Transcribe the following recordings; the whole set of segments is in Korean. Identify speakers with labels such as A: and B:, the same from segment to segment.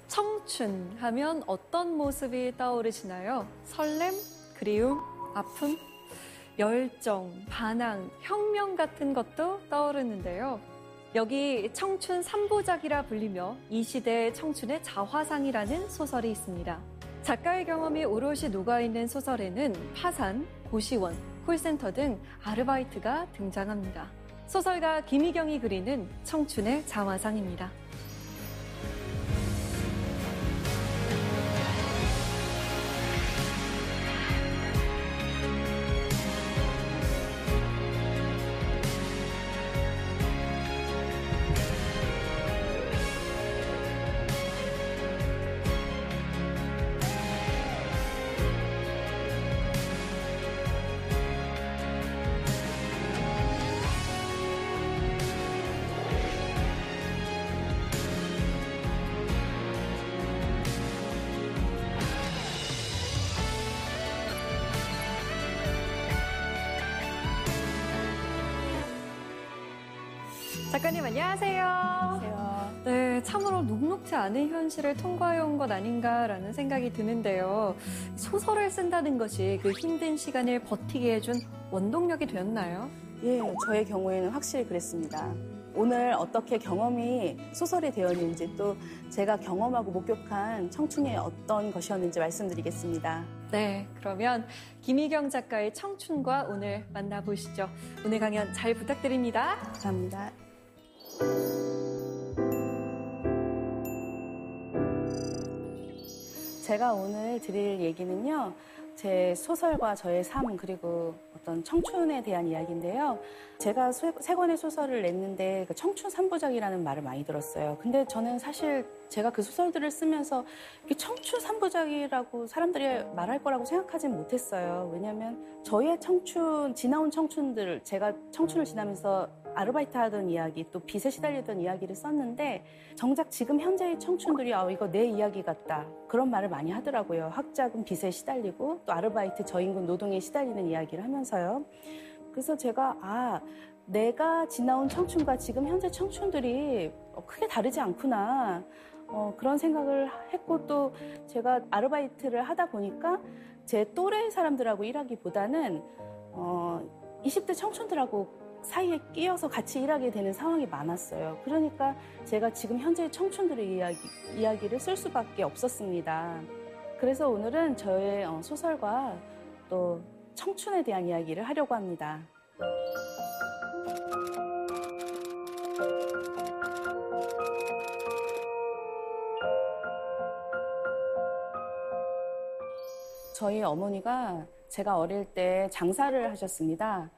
A: 청춘 하면 어떤 모습이 떠오르시나요? 설렘, 그리움, 아픔, 열정, 반항, 혁명 같은 것도 떠오르는데요. 여기 청춘 3부작이라 불리며 이 시대의 청춘의 자화상이라는 소설이 있습니다. 작가의 경험이 오롯이 녹아있는 소설에는 파산, 고시원, 콜센터 등 아르바이트가 등장합니다. 소설가 김희경이 그리는 청춘의 자화상입니다. 작가님 안녕하세요.
B: 안녕하세요.
A: 네, 참으로 녹록지 않은 현실을 통과해온 것 아닌가라는 생각이 드는데요. 소설을 쓴다는 것이 그 힘든 시간을 버티게 해준 원동력이 되었나요?
B: 예, 저의 경우에는 확실히 그랬습니다. 오늘 어떻게 경험이 소설이 되었는지 또 제가 경험하고 목격한 청춘이 어떤 것이었는지 말씀드리겠습니다.
A: 네, 그러면 김희경 작가의 청춘과 오늘 만나보시죠. 오늘 강연 잘 부탁드립니다.
B: 감사합니다. 제가 오늘 드릴 얘기는요, 제 소설과 저의 삶 그리고 어떤 청춘에 대한 이야기인데요. 제가 세 권의 소설을 냈는데 그 청춘 3부작이라는 말을 많이 들었어요. 근데 저는 사실 제가 그 소설들을 쓰면서 이게 청춘 3부작이라고 사람들이 말할 거라고 생각하진 못했어요. 왜냐하면 저의 청춘, 지나온 청춘들, 제가 청춘을 지나면서 아르바이트 하던 이야기, 또 빚에 시달리던 이야기를 썼는데 정작 지금 현재의 청춘들이 이거 내 이야기 같다. 그런 말을 많이 하더라고요. 학자금 빚에 시달리고 또 아르바이트 저임금 노동에 시달리는 이야기를 하면서요. 그래서 제가 내가 지나온 청춘과 지금 현재 청춘들이 크게 다르지 않구나. 그런 생각을 했고 또 제가 아르바이트를 하다 보니까 제 또래 사람들하고 일하기보다는 20대 청춘들하고 사이에 끼어서 같이 일하게 되는 상황이 많았어요. 그러니까 제가 지금 현재 청춘들의 이야기를 쓸 수밖에 없었습니다. 그래서 오늘은 저의 소설과 또 청춘에 대한 이야기를 하려고 합니다. 저희 어머니가 제가 어릴 때 장사를 하셨습니다.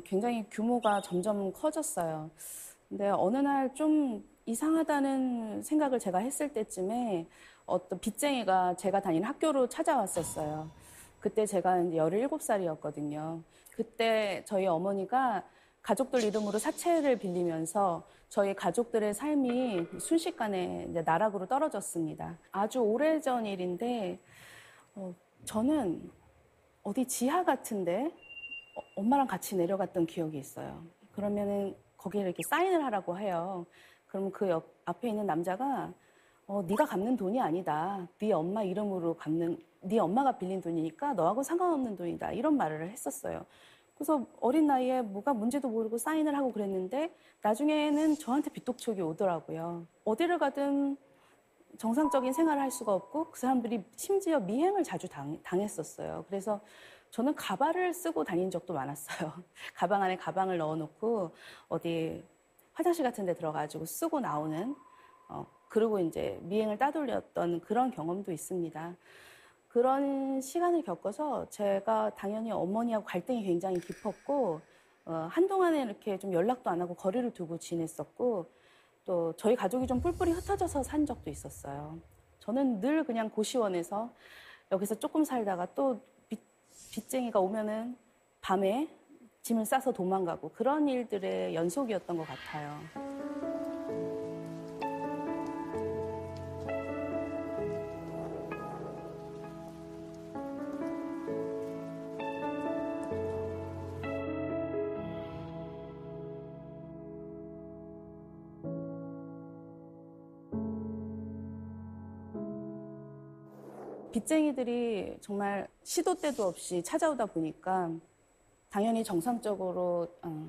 B: 굉장히 규모가 점점 커졌어요. 근데 어느 날 좀 이상하다는 생각을 제가 했을 때쯤에 어떤 빚쟁이가 제가 다니는 학교로 찾아왔었어요. 그때 제가 이제 17살이었거든요. 그때 저희 어머니가 가족들 이름으로 사채를 빌리면서 저희 가족들의 삶이 순식간에 이제 나락으로 떨어졌습니다. 아주 오래전 일인데 저는 어디 지하 같은데 엄마랑 같이 내려갔던 기억이 있어요. 그러면은 거기에 이렇게 사인을 하라고 해요. 그럼 그 앞에 있는 남자가 네가 갚는 돈이 아니다. 네 엄마 이름으로 네 엄마가 빌린 돈이니까 너하고 상관없는 돈이다. 이런 말을 했었어요. 그래서 어린 나이에 뭐가 뭔지도 모르고 사인을 하고 그랬는데 나중에는 저한테 빚독촉이 오더라고요. 어디를 가든 정상적인 생활을 할 수가 없고 그 사람들이 심지어 미행을 자주 당했었어요. 그래서 저는 가발을 쓰고 다닌 적도 많았어요. 가방 안에 가방을 넣어놓고 어디 화장실 같은 데 들어가지고 쓰고 나오는 그리고 이제 미행을 따돌렸던 그런 경험도 있습니다. 그런 시간을 겪어서 제가 당연히 어머니하고 갈등이 굉장히 깊었고 한동안에 이렇게 좀 연락도 안 하고 거리를 두고 지냈었고 또 저희 가족이 좀 뿔뿔이 흩어져서 산 적도 있었어요. 저는 늘 그냥 고시원에서 여기서 조금 살다가 또 빚쟁이가 오면은 밤에 짐을 싸서 도망가고 그런 일들의 연속이었던 것 같아요. 빚쟁이들이 정말 시도 때도 없이 찾아오다 보니까 당연히 정상적으로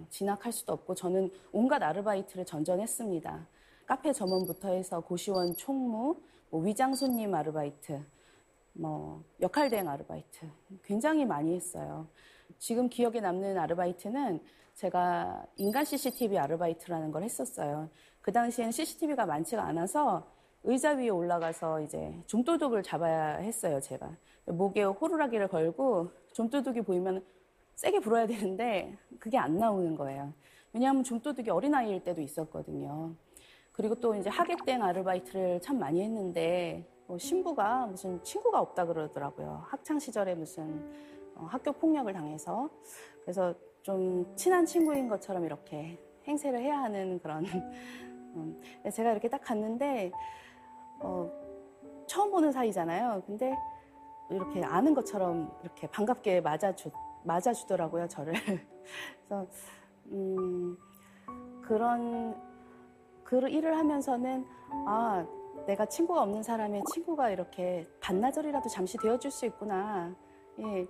B: 진학할 수도 없고 저는 온갖 아르바이트를 전전했습니다. 카페 점원부터 해서 고시원 총무, 뭐 위장 손님 아르바이트, 뭐 역할 대행 아르바이트 굉장히 많이 했어요. 지금 기억에 남는 아르바이트는 제가 인간 CCTV 아르바이트라는 걸 했었어요. 그 당시엔 CCTV가 많지가 않아서 의자 위에 올라가서 이제 좀도둑을 잡아야 했어요, 제가. 목에 호루라기를 걸고 좀도둑이 보이면 세게 불어야 되는데 그게 안 나오는 거예요. 왜냐하면 좀도둑이 어린아이일 때도 있었거든요. 그리고 또 이제 하객대행 아르바이트를 참 많이 했는데 신부가 무슨 친구가 없다 그러더라고요. 학창 시절에 무슨 학교 폭력을 당해서 그래서 좀 친한 친구인 것처럼 이렇게 행세를 해야 하는 그런 제가 이렇게 딱 갔는데 처음 보는 사이잖아요. 근데 이렇게 아는 것처럼 이렇게 반갑게 맞아주더라고요, 저를. 그래서 그 일을 하면서는 내가 친구가 없는 사람의 친구가 이렇게 반나절이라도 잠시 되어줄 수 있구나. 예.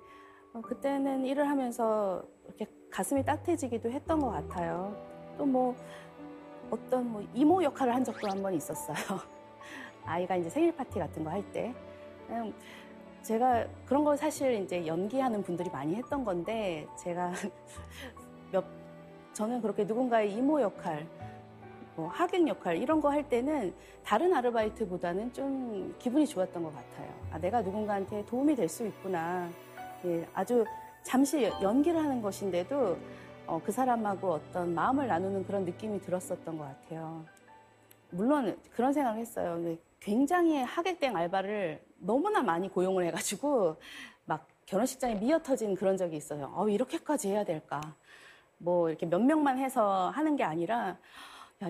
B: 그때는 일을 하면서 이렇게 가슴이 따뜻해지기도 했던 것 같아요. 또 어떤 이모 역할을 한 적도 한 번 있었어요. 아이가 이제 생일 파티 같은 거 할 때. 제가 그런 거 사실 이제 연기하는 분들이 많이 했던 건데, 저는 그렇게 누군가의 이모 역할, 하객 역할 이런 거 할 때는 다른 아르바이트보다는 좀 기분이 좋았던 것 같아요. 내가 누군가한테 도움이 될 수 있구나. 예, 아주 잠시 연기를 하는 것인데도 그 사람하고 어떤 마음을 나누는 그런 느낌이 들었었던 것 같아요. 물론 그런 생각을 했어요. 굉장히 하객된 알바를 너무나 많이 고용을 해가지고 막 결혼식장에 미어터진 그런 적이 있어요. 이렇게까지 해야 될까? 이렇게 몇 명만 해서 하는 게 아니라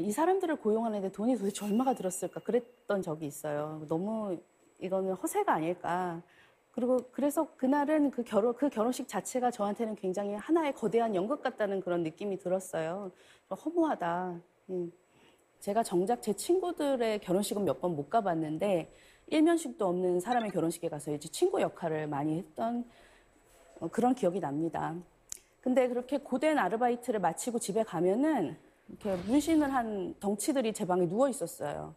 B: 이 사람들을 고용하는데 돈이 도대체 얼마가 들었을까? 그랬던 적이 있어요. 너무 이거는 허세가 아닐까? 그래서 그날은 그 결혼식 자체가 저한테는 굉장히 하나의 거대한 연극 같다는 그런 느낌이 들었어요. 허무하다. 제가 정작 제 친구들의 결혼식은 몇 번 못 가봤는데 일면식도 없는 사람의 결혼식에 가서 이제 친구 역할을 많이 했던 그런 기억이 납니다. 근데 그렇게 고된 아르바이트를 마치고 집에 가면은 이렇게 문신을 한 덩치들이 제 방에 누워 있었어요.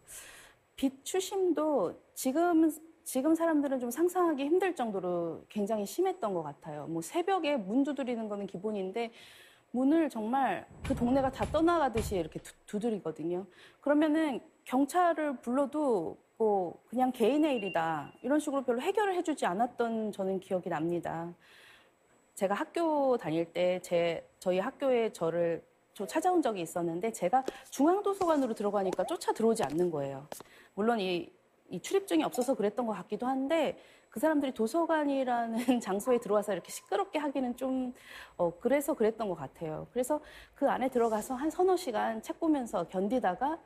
B: 빚 추심도 지금 사람들은 좀 상상하기 힘들 정도로 굉장히 심했던 것 같아요. 새벽에 문 두드리는 거는 기본인데 문을 정말 그 동네가 다 떠나가듯이 이렇게 두드리거든요. 그러면은 경찰을 불러도 그냥 개인의 일이다 이런 식으로 별로 해결을 해주지 않았던 저는 기억이 납니다. 제가 학교 다닐 때 저희 학교에 저를 찾아온 적이 있었는데 제가 중앙도서관으로 들어가니까 쫓아 들어오지 않는 거예요. 물론 이 출입증이 없어서 그랬던 것 같기도 한데 그 사람들이 도서관이라는 장소에 들어와서 이렇게 시끄럽게 하기는 좀 그래서 그랬던 것 같아요. 그래서 그 안에 들어가서 한 서너 시간 책 보면서 견디다가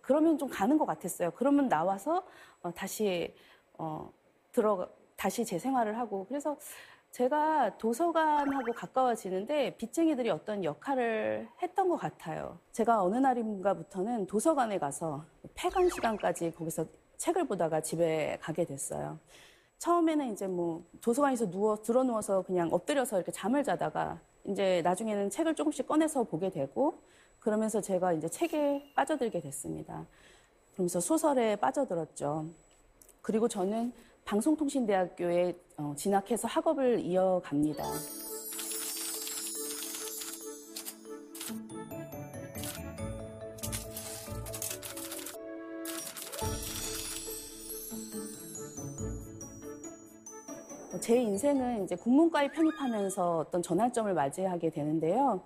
B: 그러면 좀 가는 것 같았어요. 그러면 나와서 다시 제 생활을 하고 그래서 제가 도서관하고 가까워지는데 빚쟁이들이 어떤 역할을 했던 것 같아요. 제가 어느 날인가부터는 도서관에 가서 폐강 시간까지 거기서 책을 보다가 집에 가게 됐어요. 처음에는 이제 도서관에서 드러 누워서 그냥 엎드려서 이렇게 잠을 자다가 이제 나중에는 책을 조금씩 꺼내서 보게 되고 그러면서 제가 이제 책에 빠져들게 됐습니다. 그러면서 소설에 빠져들었죠. 그리고 저는 방송통신대학교에 진학해서 학업을 이어갑니다. 제 인생은 이제 국문과에 편입하면서 어떤 전환점을 맞이하게 되는데요.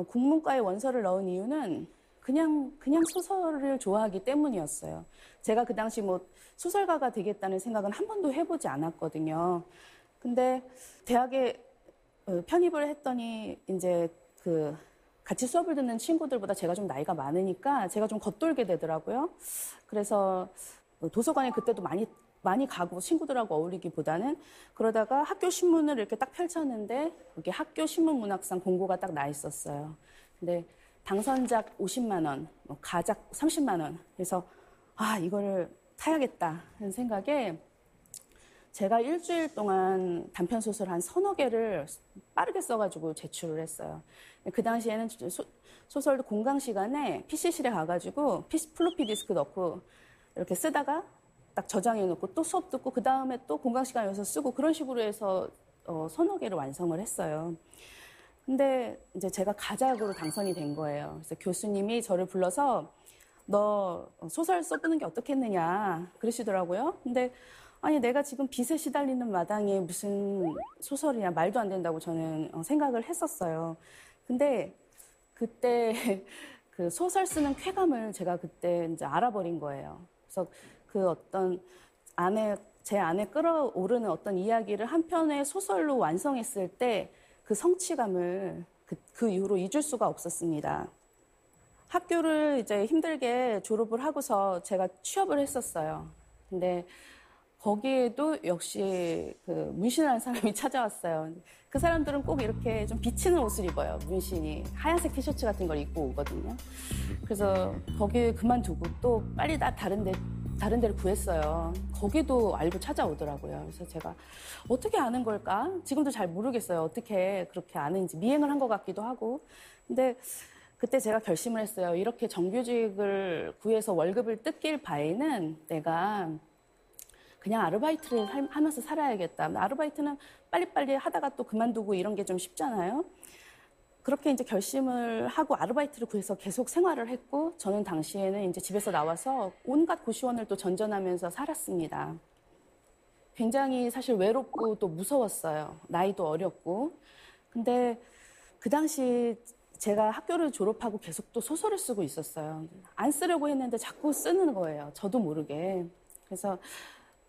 B: 국문과에 원서를 넣은 이유는 그냥 소설을 좋아하기 때문이었어요. 제가 그 당시 소설가가 되겠다는 생각은 한 번도 해보지 않았거든요. 근데 대학에 편입을 했더니 이제 같이 수업을 듣는 친구들보다 제가 좀 나이가 많으니까 제가 좀 겉돌게 되더라고요. 그래서 도서관에 그때도 많이 가고 친구들하고 어울리기보다는 그러다가 학교 신문을 이렇게 딱 펼쳤는데 여기 학교 신문 문학상 공고가 딱 나 있었어요. 근데 당선작 50만 원, 가작 30만 원. 그래서 이거를 타야겠다 하는 생각에 제가 일주일 동안 단편 소설 한 서너 개를 빠르게 써가지고 제출을 했어요. 그 당시에는 소설도 공강 시간에 PC실에 가가지고 플로피 디스크 넣고 이렇게 쓰다가 딱 저장해 놓고 또 수업 듣고 그 다음에 또 공강 시간에 와서 쓰고 그런 식으로 해서 서너 개를 완성을 했어요. 근데 이제 제가 가작으로 당선이 된 거예요. 그래서 교수님이 저를 불러서 너 소설 써보는 게 어떻겠느냐 그러시더라고요. 근데 아니 내가 지금 빚에 시달리는 마당에 무슨 소설이냐 말도 안 된다고 저는 생각을 했었어요. 근데 그때 그 소설 쓰는 쾌감을 제가 그때 이제 알아버린 거예요. 그래서 그 어떤 제 안에 끌어오르는 어떤 이야기를 한 편의 소설로 완성했을 때 그 성취감을 그 이후로 잊을 수가 없었습니다. 학교를 이제 힘들게 졸업을 하고서 제가 취업을 했었어요. 근데 거기에도 역시 그 문신하는 사람이 찾아왔어요. 그 사람들은 꼭 이렇게 좀 비치는 옷을 입어요. 문신이 하얀색 티셔츠 같은 걸 입고 오거든요. 그래서 거기 그만두고 또 빨리 다른 데를 구했어요. 거기도 알고 찾아오더라고요. 그래서 제가 어떻게 아는 걸까? 지금도 잘 모르겠어요. 어떻게 그렇게 아는지 미행을 한 것 같기도 하고. 근데 그때 제가 결심을 했어요. 이렇게 정규직을 구해서 월급을 뜯길 바에는 내가 그냥 아르바이트를 하면서 살아야겠다. 아르바이트는 빨리빨리 하다가 또 그만두고 이런 게 좀 쉽잖아요. 그렇게 이제 결심을 하고 아르바이트를 구해서 계속 생활을 했고, 저는 당시에는 이제 집에서 나와서 온갖 고시원을 또 전전하면서 살았습니다. 굉장히 사실 외롭고 또 무서웠어요. 나이도 어렸고. 근데 그 당시 제가 학교를 졸업하고 계속 또 소설을 쓰고 있었어요. 안 쓰려고 했는데 자꾸 쓰는 거예요. 저도 모르게. 그래서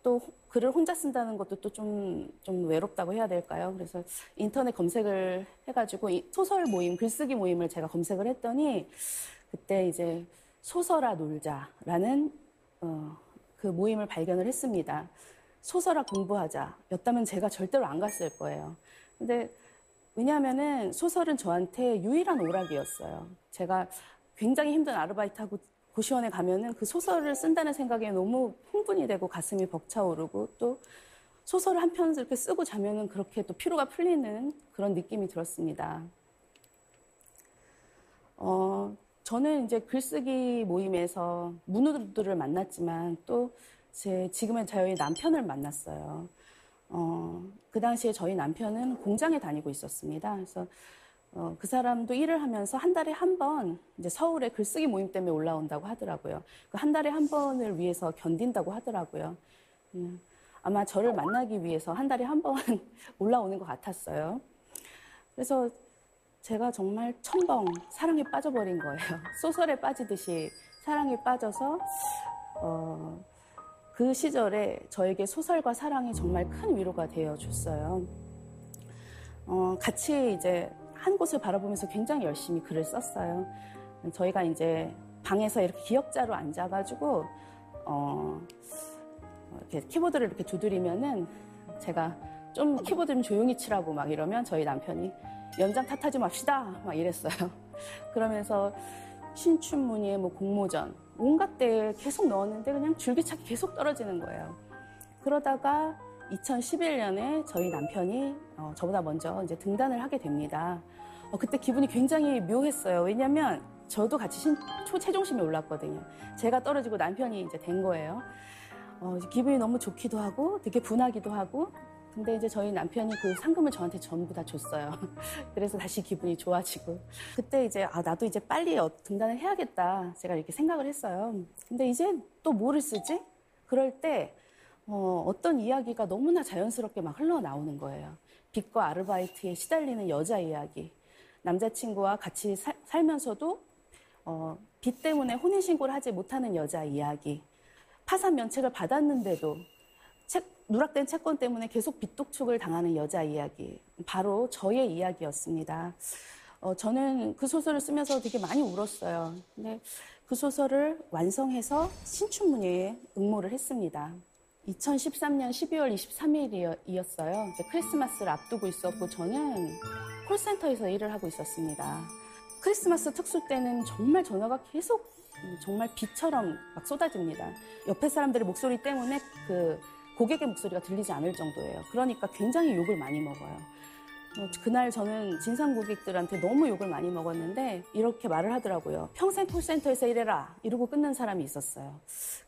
B: 또 글을 혼자 쓴다는 것도 또 좀 외롭다고 해야 될까요? 그래서 인터넷 검색을 해가지고 소설 모임, 글쓰기 모임을 제가 검색을 했더니 그때 이제 소설아 놀자라는 그 모임을 발견을 했습니다. 소설아 공부하자 였다면 제가 절대로 안 갔을 거예요. 근데 왜냐하면은 소설은 저한테 유일한 오락이었어요. 제가 굉장히 힘든 아르바이트하고 고시원에 가면은 그 소설을 쓴다는 생각에 너무 흥분이 되고 가슴이 벅차오르고 또 소설을 한 편 이렇게 쓰고 자면은 그렇게 또 피로가 풀리는 그런 느낌이 들었습니다. 저는 이제 글쓰기 모임에서 문우들을 만났지만 또 지금의 저희 남편을 만났어요. 그 당시에 저희 남편은 공장에 다니고 있었습니다. 그래서 그 사람도 일을 하면서 한 달에 한 번 이제 서울에 글쓰기 모임 때문에 올라온다고 하더라고요. 그 한 달에 한 번을 위해서 견딘다고 하더라고요. 아마 저를 만나기 위해서 한 달에 한 번 올라오는 것 같았어요. 그래서 제가 정말 첨벙 사랑에 빠져버린 거예요. 소설에 빠지듯이 사랑에 빠져서 그 시절에 저에게 소설과 사랑이 정말 큰 위로가 되어줬어요. 같이 이제 한 곳을 바라보면서 굉장히 열심히 글을 썼어요. 저희가 이제 방에서 이렇게 기역자로 앉아가지고 이렇게 키보드를 이렇게 두드리면은 제가 좀 키보드 좀 조용히 치라고 막 이러면 저희 남편이 연장 탓하지 맙시다 막 이랬어요. 그러면서 신춘문예, 뭐 공모전 온갖 데 계속 넣었는데 그냥 줄기차게 계속 떨어지는 거예요. 그러다가 2011년에 저희 남편이 저보다 먼저 이제 등단을 하게 됩니다. 그때 기분이 굉장히 묘했어요. 왜냐하면 저도 같이 초체중심이 올랐거든요. 제가 떨어지고 남편이 이제 된 거예요. 기분이 너무 좋기도 하고 되게 분하기도 하고. 근데 이제 저희 남편이 그 상금을 저한테 전부 다 줬어요. 그래서 다시 기분이 좋아지고. 그때 이제 나도 이제 빨리 등단을 해야겠다. 제가 이렇게 생각을 했어요. 근데 이제 또 뭐를 쓰지? 그럴 때 어떤 이야기가 너무나 자연스럽게 막 흘러나오는 거예요. 빚과 아르바이트에 시달리는 여자 이야기. 남자친구와 같이 살면서도 빚 때문에 혼인신고를 하지 못하는 여자 이야기. 파산 면책을 받았는데도 누락된 채권 때문에 계속 빚 독촉을 당하는 여자 이야기. 바로 저의 이야기였습니다. 저는 그 소설을 쓰면서 되게 많이 울었어요. 근데 그 소설을 완성해서 신춘문예에 응모를 했습니다. 2013년 12월 23일이었어요. 이제 크리스마스를 앞두고 있었고 저는 콜센터에서 일을 하고 있었습니다. 크리스마스 특수 때는 정말 전화가 계속 정말 비처럼 막 쏟아집니다. 옆에 사람들의 목소리 때문에 그 고객의 목소리가 들리지 않을 정도예요. 그러니까 굉장히 욕을 많이 먹어요. 그날 저는 진상 고객들한테 너무 욕을 많이 먹었는데 이렇게 말을 하더라고요. 평생 콜센터에서 일해라 이러고 끝난 사람이 있었어요.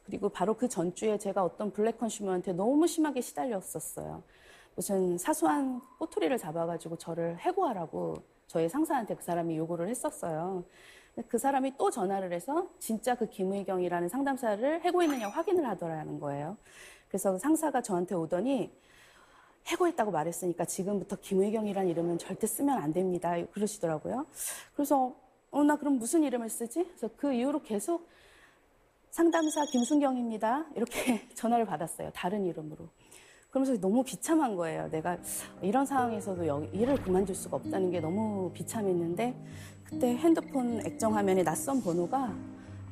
B: 그리고 바로 그 전주에 제가 어떤 블랙 컨슈머한테 너무 심하게 시달렸었어요. 무슨 사소한 꼬투리를 잡아가지고 저를 해고하라고 저희 상사한테 그 사람이 요구를 했었어요. 그 사람이 또 전화를 해서 진짜 그 김의경이라는 상담사를 해고했느냐 확인을 하더라는 거예요. 그래서 상사가 저한테 오더니 해고했다고 말했으니까 지금부터 김의경이라는 이름은 절대 쓰면 안 됩니다. 그러시더라고요. 그래서 나 그럼 무슨 이름을 쓰지? 그래서 그 이후로 계속 상담사 김순경입니다. 이렇게 전화를 받았어요. 다른 이름으로. 그러면서 너무 비참한 거예요. 내가 이런 상황에서도 일을 그만둘 수가 없다는 게 너무 비참했는데 그때 핸드폰 액정 화면에 낯선 번호가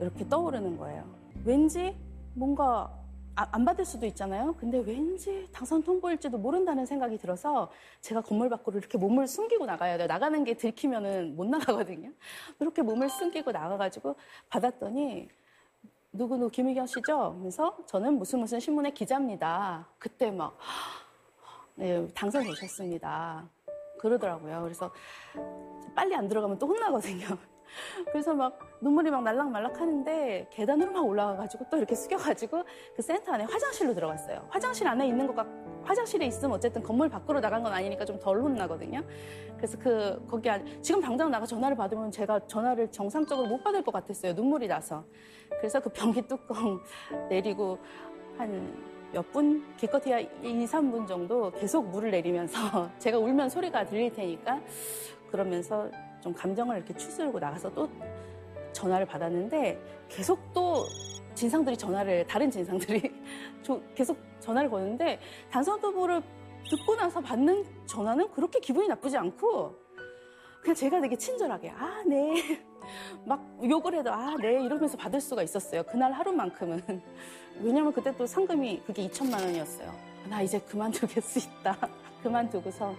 B: 이렇게 떠오르는 거예요. 왠지 뭔가 안 받을 수도 있잖아요. 근데 왠지 당선 통보일지도 모른다는 생각이 들어서 제가 건물 밖으로 이렇게 몸을 숨기고 나가야 돼요. 나가는 게 들키면은 못 나가거든요. 이렇게 몸을 숨기고 나가가지고 받았더니 누구 김의경 씨죠? 그래서 저는 무슨 신문의 기자입니다. 그때 막 네, 당선되셨습니다. 그러더라고요. 그래서 빨리 안 들어가면 또 혼나거든요. 그래서 막 눈물이 막 날락말락 하는데 계단으로 막 올라가가지고 또 이렇게 숙여가지고 그 센터 안에 화장실로 들어갔어요. 화장실 안에 있는 거가 화장실에 있으면 어쨌든 건물 밖으로 나간 건 아니니까 좀 덜 혼나거든요. 그래서 거기 지금 당장 나가 전화를 받으면 제가 전화를 정상적으로 못 받을 것 같았어요. 눈물이 나서. 그래서 그 변기 뚜껑 내리고 한 몇 분, 기껏해야 2, 3분 정도 계속 물을 내리면서 제가 울면 소리가 들릴 테니까 그러면서 좀 감정을 이렇게 추스르고 나가서 또 전화를 받았는데 계속 또 다른 진상들이 계속 전화를 거는데 당선 후보를 듣고 나서 받는 전화는 그렇게 기분이 나쁘지 않고 그냥 제가 되게 친절하게 네. 막 욕을 해도 네 이러면서 받을 수가 있었어요. 그날 하루만큼은. 왜냐면 그때 또 상금이 그게 2천만 원이었어요. 나 이제 그만두겠다. 그만두고서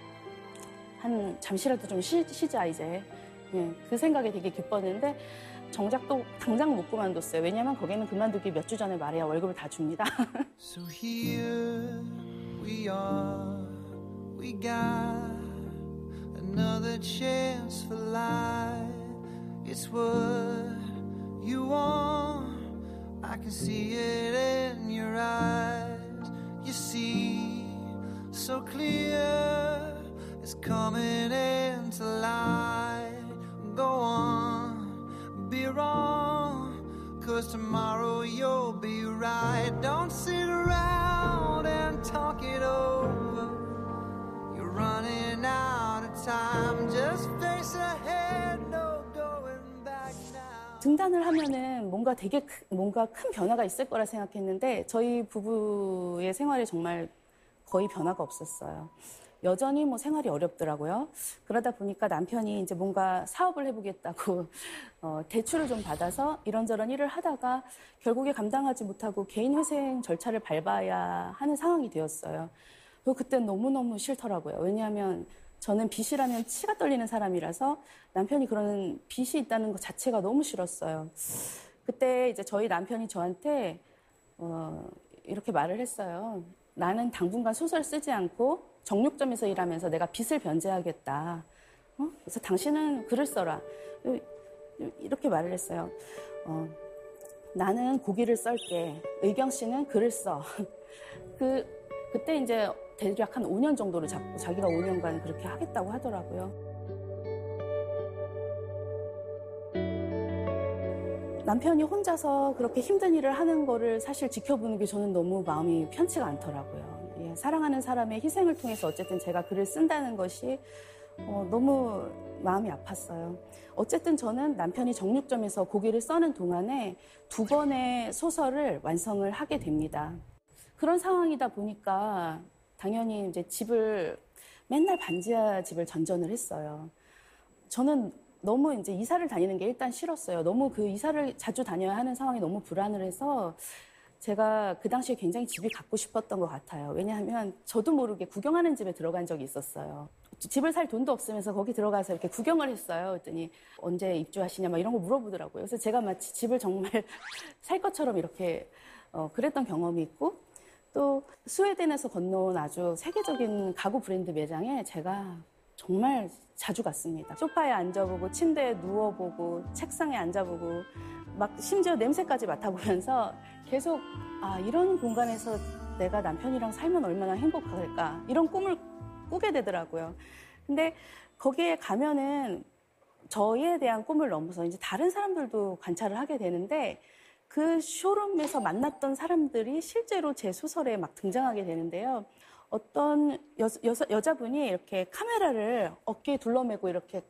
B: 잠시라도 좀 쉬자 이제. 예, 그 생각에 되게 기뻤는데 정작 또 당장 못 그만뒀어요. 왜냐면 거기는 그만두기 몇 주 전에 말해야 월급을 다 줍니다.
C: So here we are, we got another chance for life. It's what you want, I can see it in your eyes. You see so clear, it's coming into light. Go on, be wrong, 'cause tomorrow you'll be right. Don't sit around and talk it over. You're running out of time. Just face ahead, no going back now.
B: 등단을 하면은 뭔가 큰 변화가 있을 거라 생각했는데 저희 부부의 생활이 정말 거의 변화가 없었어요. 여전히 생활이 어렵더라고요. 그러다 보니까 남편이 이제 뭔가 사업을 해보겠다고 대출을 좀 받아서 이런저런 일을 하다가 결국에 감당하지 못하고 개인 회생 절차를 밟아야 하는 상황이 되었어요. 그때 너무너무 싫더라고요. 왜냐하면 저는 빚이라면 치가 떨리는 사람이라서 남편이 그런 빚이 있다는 것 자체가 너무 싫었어요. 그때 이제 저희 남편이 저한테 이렇게 말을 했어요. 나는 당분간 소설 쓰지 않고 정육점에서 일하면서 내가 빚을 변제하겠다. 그래서 당신은 글을 써라. 이렇게 말을 했어요. 나는 고기를 썰게. 의경 씨는 글을 써. 그때 이제 대략 한 5년 정도를 잡고 자기가 5년간 그렇게 하겠다고 하더라고요. 남편이 혼자서 그렇게 힘든 일을 하는 거를 사실 지켜보는 게 저는 너무 마음이 편치가 않더라고요. 사랑하는 사람의 희생을 통해서 어쨌든 제가 글을 쓴다는 것이 너무 마음이 아팠어요. 어쨌든 저는 남편이 정육점에서 고기를 써는 동안에 2권의 소설을 완성을 하게 됩니다. 그런 상황이다 보니까 당연히 이제 집을 맨날 반지하 집을 전전을 했어요. 저는 너무 이제 이사를 다니는 게 일단 싫었어요. 너무 그 이사를 자주 다녀야 하는 상황이 너무 불안을 해서 제가 그 당시에 굉장히 집이 갖고 싶었던 것 같아요. 왜냐하면 저도 모르게 구경하는 집에 들어간 적이 있었어요. 집을 살 돈도 없으면서 거기 들어가서 이렇게 구경을 했어요. 그랬더니 언제 입주하시냐 막 이런 거 물어보더라고요. 그래서 제가 마치 집을 정말 살 것처럼 이렇게 그랬던 경험이 있고 또 스웨덴에서 건너온 아주 세계적인 가구 브랜드 매장에 제가 정말 자주 갔습니다. 소파에 앉아보고 침대에 누워보고 책상에 앉아보고 막 심지어 냄새까지 맡아보면서 계속 이런 공간에서 내가 남편이랑 살면 얼마나 행복할까 이런 꿈을 꾸게 되더라고요. 근데 거기에 가면은 저에 대한 꿈을 넘어서 이제 다른 사람들도 관찰을 하게 되는데 그 쇼룸에서 만났던 사람들이 실제로 제 소설에 막 등장하게 되는데요. 어떤 여자분이 이렇게 카메라를 어깨에 둘러매고 이렇게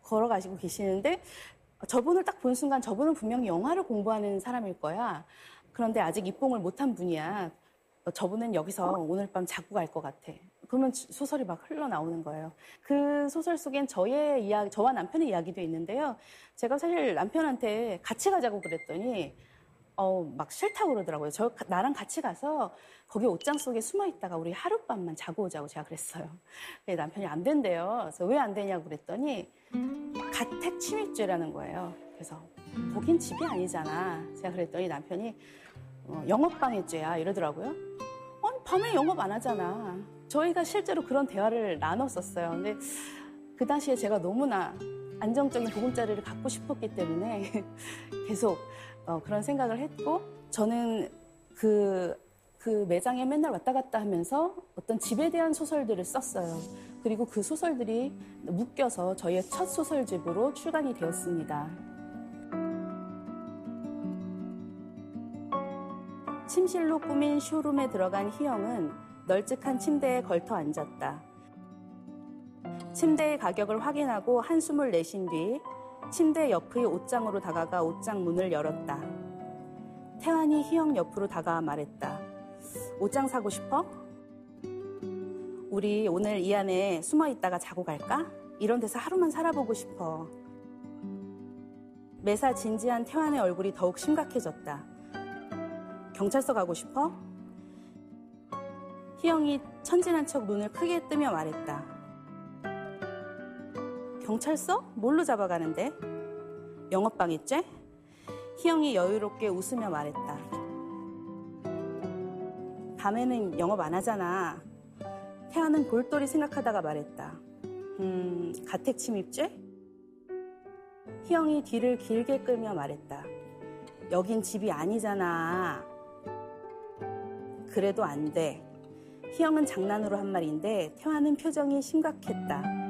B: 걸어가시고 계시는데 저분을 딱 본 순간 저분은 분명히 영화를 공부하는 사람일 거야. 그런데 아직 입봉을 못한 분이야. 저분은 여기서 오늘 밤 자고 갈 것 같아. 그러면 소설이 막 흘러나오는 거예요. 그 소설 속엔 저의 이야기, 저와 남편의 이야기도 있는데요. 제가 사실 남편한테 같이 가자고 그랬더니 막 싫다고 그러더라고요. 나랑 같이 가서 거기 옷장 속에 숨어 있다가 우리 하룻밤만 자고 오자고 제가 그랬어요. 남편이 안 된대요. 그래서 왜 안 되냐고 그랬더니 가택 침입죄라는 거예요. 그래서 거긴 집이 아니잖아. 제가 그랬더니 남편이 영업방해죄야 이러더라고요. 아니 밤에 영업 안 하잖아. 저희가 실제로 그런 대화를 나눴었어요. 근데 그 당시에 제가 너무나 안정적인 보금자리를 갖고 싶었기 때문에 계속 그런 생각을 했고 저는 그 매장에 맨날 왔다 갔다 하면서 어떤 집에 대한 소설들을 썼어요. 그리고 그 소설들이 묶여서 저희의 첫 소설집으로 출간이 되었습니다. 침실로 꾸민 쇼룸에 들어간 희영은 널찍한 침대에 걸터 앉았다. 침대의 가격을 확인하고 한숨을 내쉰 뒤 침대 옆의 옷장으로 다가가 옷장 문을 열었다. 태환이 희영 옆으로 다가와 말했다. 옷장 사고 싶어? 우리 오늘 이 안에 숨어 있다가 자고 갈까? 이런 데서 하루만 살아보고 싶어. 매사 진지한 태환의 얼굴이 더욱 심각해졌다. 경찰서 가고 싶어? 희영이 천진한 척 눈을 크게 뜨며 말했다. 경찰서? 뭘로 잡아가는데? 영업방해죄? 희영이 여유롭게 웃으며 말했다. 밤에는 영업 안 하잖아. 태아는 골똘히 생각하다가 말했다. 가택침입죄? 희영이 뒤를 길게 끌며 말했다. 여긴 집이 아니잖아. 그래도 안 돼. 희영은 장난으로 한 말인데 태화는 표정이 심각했다.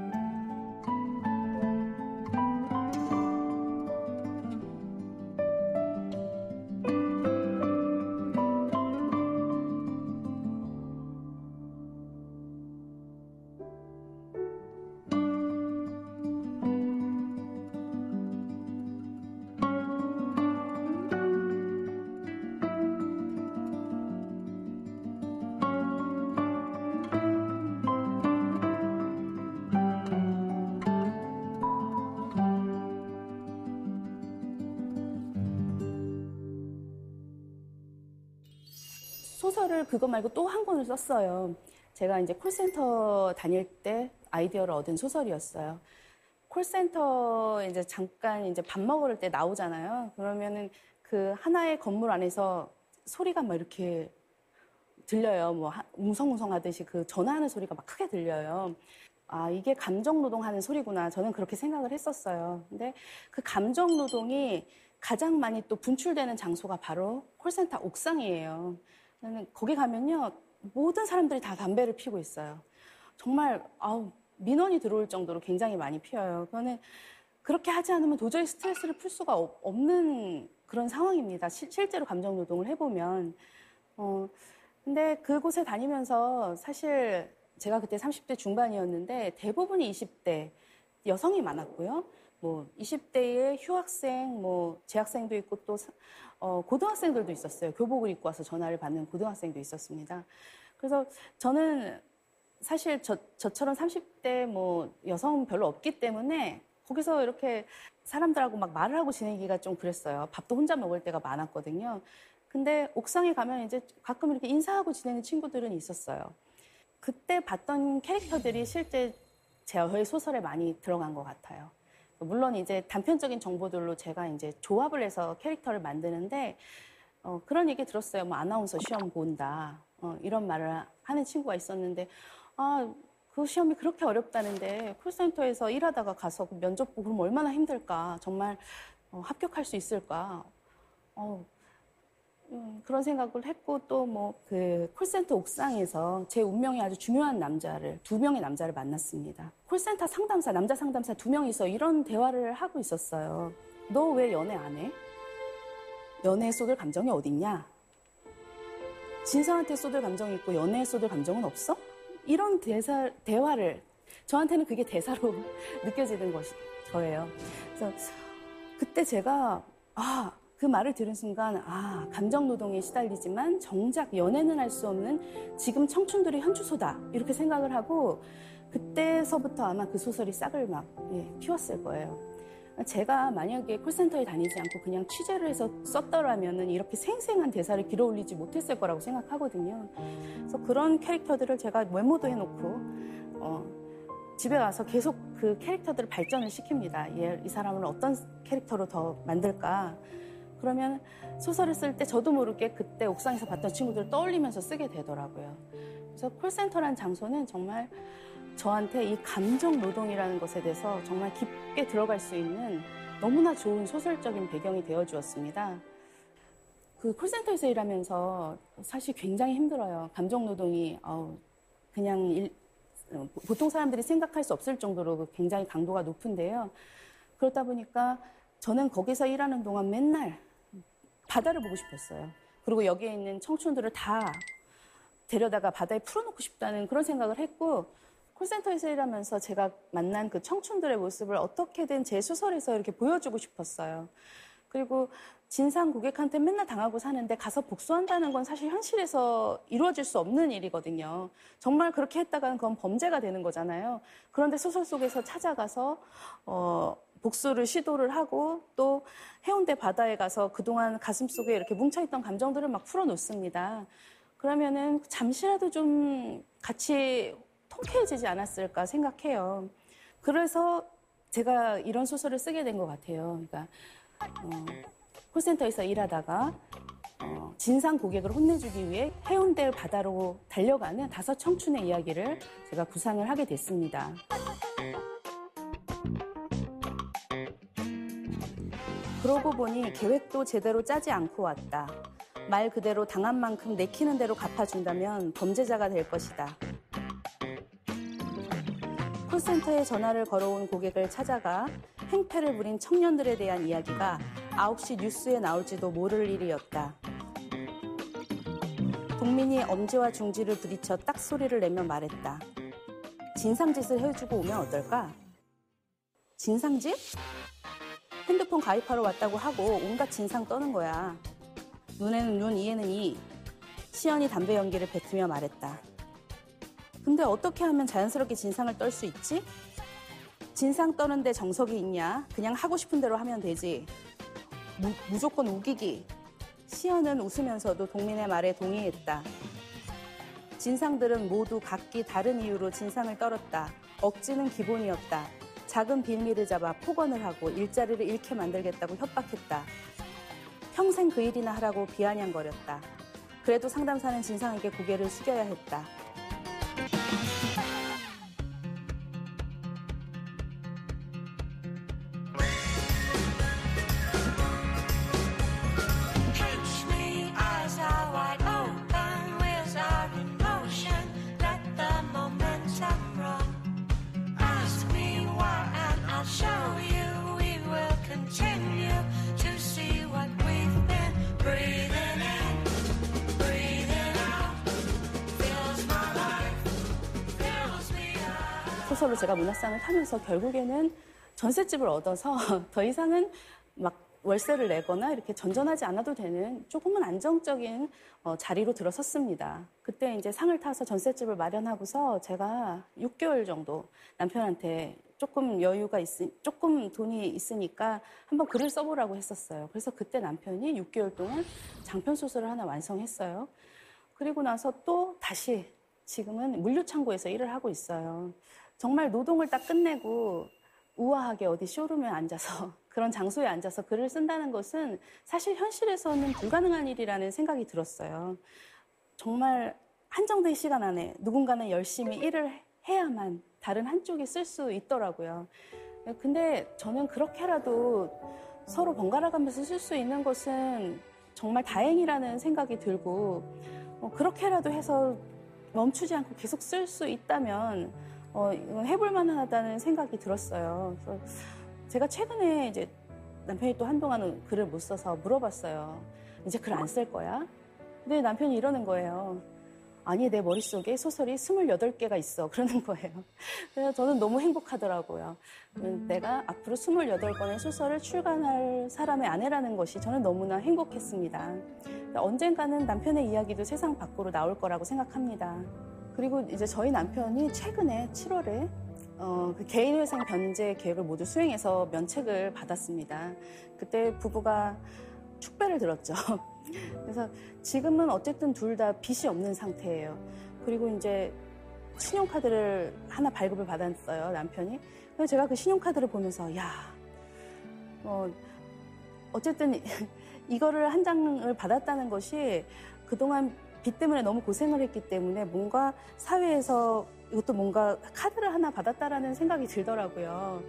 B: 소설을 그거 말고 또 한 권을 썼어요. 제가 이제 콜센터 다닐 때 아이디어를 얻은 소설이었어요. 콜센터 이제 잠깐 이제 밥 먹을 때 나오잖아요. 그러면은 그 하나의 건물 안에서 소리가 막 이렇게 들려요. 뭐 웅성웅성하듯이 그 전화하는 소리가 막 크게 들려요. 아, 이게 감정노동하는 소리구나. 저는 그렇게 생각을 했었어요. 근데 그 감정노동이 가장 많이 또 분출되는 장소가 바로 콜센터 옥상이에요. 거기 가면요, 모든 사람들이 다 담배를 피우고 있어요. 정말 민원이 들어올 정도로 굉장히 많이 피워요. 그거는 그렇게 하지 않으면 도저히 스트레스를 풀 수가 없는 그런 상황입니다. 실제로 감정 노동을 해보면. 근데 그곳에 다니면서 사실 제가 그때 30대 중반이었는데 대부분이 20대 여성이 많았고요. 뭐 20대의 휴학생, 뭐 재학생도 있고 또 고등학생들도 있었어요. 교복을 입고 와서 전화를 받는 고등학생도 있었습니다. 그래서 저는 사실 저처럼 30대 뭐 여성 별로 없기 때문에 거기서 이렇게 사람들하고 막 말을 하고 지내기가 좀 그랬어요. 밥도 혼자 먹을 때가 많았거든요. 근데 옥상에 가면 이제 가끔 이렇게 인사하고 지내는 친구들은 있었어요. 그때 봤던 캐릭터들이 실제 저의 소설에 많이 들어간 것 같아요. 물론 이제 단편적인 정보들로 제가 이제 조합을 해서 캐릭터를 만드는데 그런 얘기 들었어요. 뭐 아나운서 시험 본다. 이런 말을 하는 친구가 있었는데, 그 시험이 그렇게 어렵다는데 콜센터에서 일하다가 가서 그 면접 보고 그럼 얼마나 힘들까. 정말 합격할 수 있을까. 그런 생각을 했고 또 뭐 그 콜센터 옥상에서 제 운명이 아주 중요한 남자를, 2명의 남자를 만났습니다. 콜센터 상담사, 남자 상담사 2명이서 이런 대화를 하고 있었어요. 너 왜 연애 안 해? 연애에 쏟을 감정이 어딨냐? 진상한테 쏟을 감정이 있고 연애에 쏟을 감정은 없어? 이런 대화를, 저한테는 그게 대사로 느껴지는 것이 저예요. 그래서 그때 제가 그 말을 들은 순간 감정 노동에 시달리지만 정작 연애는 할 수 없는 지금 청춘들의 현주소다 이렇게 생각을 하고 그때서부터 아마 그 소설이 싹을 막 피웠을 거예요. 제가 만약에 콜센터에 다니지 않고 그냥 취재를 해서 썼더라면은 이렇게 생생한 대사를 길어 올리지 못했을 거라고 생각하거든요. 그래서 그런 캐릭터들을 제가 메모도 해놓고 집에 와서 계속 그 캐릭터들을 발전을 시킵니다. 이 사람을 어떤 캐릭터로 더 만들까? 그러면 소설을 쓸 때 저도 모르게 그때 옥상에서 봤던 친구들을 떠올리면서 쓰게 되더라고요. 그래서 콜센터라는 장소는 정말 저한테 이 감정 노동이라는 것에 대해서 정말 깊게 들어갈 수 있는 너무나 좋은 소설적인 배경이 되어 주었습니다. 그 콜센터에서 일하면서 사실 굉장히 힘들어요. 감정 노동이 그냥 보통 사람들이 생각할 수 없을 정도로 굉장히 강도가 높은데요. 그렇다 보니까 저는 거기서 일하는 동안 맨날 바다를 보고 싶었어요. 그리고 여기에 있는 청춘들을 다 데려다가 바다에 풀어놓고 싶다는 그런 생각을 했고 콜센터에서 일하면서 제가 만난 그 청춘들의 모습을 어떻게든 제 소설에서 이렇게 보여주고 싶었어요. 그리고 진상 고객한테 맨날 당하고 사는데 가서 복수한다는 건 사실 현실에서 이루어질 수 없는 일이거든요. 정말 그렇게 했다가는 그건 범죄가 되는 거잖아요. 그런데 소설 속에서 찾아가서 복수를 시도를 하고 또 해운대 바다에 가서 그동안 가슴속에 이렇게 뭉쳐있던 감정들을 막 풀어놓습니다. 그러면은 잠시라도 좀 같이 통쾌해지지 않았을까 생각해요. 그래서 제가 이런 소설을 쓰게 된 것 같아요. 그러니까 콜센터에서 일하다가 진상 고객을 혼내주기 위해 해운대 바다로 달려가는 5 청춘의 이야기를 제가 구상을 하게 됐습니다. 그러고 보니 계획도 제대로 짜지 않고 왔다. 말 그대로 당한 만큼 내키는 대로 갚아준다면 범죄자가 될 것이다. 콜센터에 전화를 걸어온 고객을 찾아가 행패를 부린 청년들에 대한 이야기가 9시 뉴스에 나올지도 모를 일이었다. 동민이 엄지와 중지를 부딪혀 딱 소리를 내며 말했다. 진상짓을 해주고 오면 어떨까? 진상짓? 핸드폰 가입하러 왔다고 하고 온갖 진상 떠는 거야. 눈에는 눈, 이에는 이. 시연이 담배 연기를 뱉으며 말했다. 근데 어떻게 하면 자연스럽게 진상을 떨 수 있지? 진상 떠는데 정석이 있냐? 그냥 하고 싶은 대로 하면 되지. 무조건 우기기. 시연은 웃으면서도 동민의 말에 동의했다. 진상들은 모두 각기 다른 이유로 진상을 떨었다. 억지는 기본이었다. 작은 빌미를 잡아 폭언을 하고 일자리를 잃게 만들겠다고 협박했다. 평생 그 일이나 하라고 비아냥거렸다. 그래도 상담사는 진상에게 고개를 숙여야 했다. 소설로 제가 문학상을 타면서 결국에는 전셋집을 얻어서 더 이상은 막 월세를 내거나 이렇게 전전하지 않아도 되는 조금은 안정적인 자리로 들어섰습니다. 그때 이제 상을 타서 전셋집을 마련하고서 제가 6개월 정도 남편한테 조금 조금 돈이 있으니까 한번 글을 써보라고 했었어요. 그래서 그때 남편이 6개월 동안 장편 소설을 하나 완성했어요. 그리고 나서 또 다시 지금은 물류창고에서 일을 하고 있어요. 정말 노동을 딱 끝내고 우아하게 어디 쇼룸에 앉아서 그런 장소에 앉아서 글을 쓴다는 것은 사실 현실에서는 불가능한 일이라는 생각이 들었어요. 정말 한정된 시간 안에 누군가는 열심히 일을 해야만 다른 한쪽이 쓸 수 있더라고요. 근데 저는 그렇게라도 서로 번갈아 가면서 쓸 수 있는 것은 정말 다행이라는 생각이 들고 그렇게라도 해서 멈추지 않고 계속 쓸 수 있다면 이건 해볼 만하다는 생각이 들었어요. 그래서 제가 최근에 이제 남편이 또 한동안은 글을 못 써서 물어봤어요. 이제 글 안 쓸 거야? 근데 남편이 이러는 거예요. 아니, 내 머릿속에 소설이 28개가 있어. 그러는 거예요. 그래서 저는 너무 행복하더라고요. 내가 앞으로 28권의 소설을 출간할 사람의 아내라는 것이 저는 너무나 행복했습니다. 언젠가는 남편의 이야기도 세상 밖으로 나올 거라고 생각합니다. 그리고 이제 저희 남편이 최근에 7월에 그 개인회생 변제 계획을 모두 수행해서 면책을 받았습니다. 그때 부부가 축배를 들었죠. 그래서 지금은 어쨌든 둘 다 빚이 없는 상태예요. 그리고 이제 신용카드를 하나 발급을 받았어요, 남편이. 그래서 제가 그 신용카드를 보면서 어쨌든 이거를 한 장을 받았다는 것이 그동안 빚 때문에 너무 고생을 했기 때문에 뭔가 사회에서 이것도 뭔가 카드를 하나 받았다라는 생각이 들더라고요.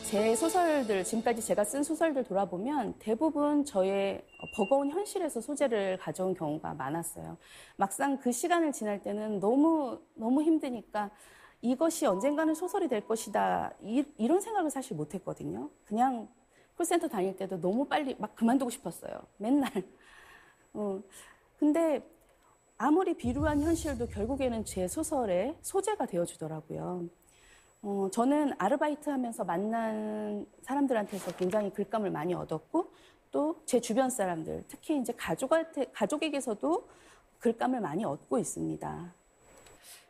B: 제 소설들, 지금까지 제가 쓴 소설들 돌아보면 대부분 저의 버거운 현실에서 소재를 가져온 경우가 많았어요. 막상 그 시간을 지날 때는 너무 힘드니까 이것이 언젠가는 소설이 될 것이다. 이런 생각을 사실 못 했거든요. 그냥 콜센터 다닐 때도 너무 빨리 막 그만두고 싶었어요. 맨날. 근데 아무리 비루한 현실도 결국에는 제 소설의 소재가 되어주더라고요. 저는 아르바이트 하면서 만난 사람들한테서 굉장히 글감을 많이 얻었고, 또 제 주변 사람들, 특히 이제 가족에게서도 글감을 많이 얻고 있습니다.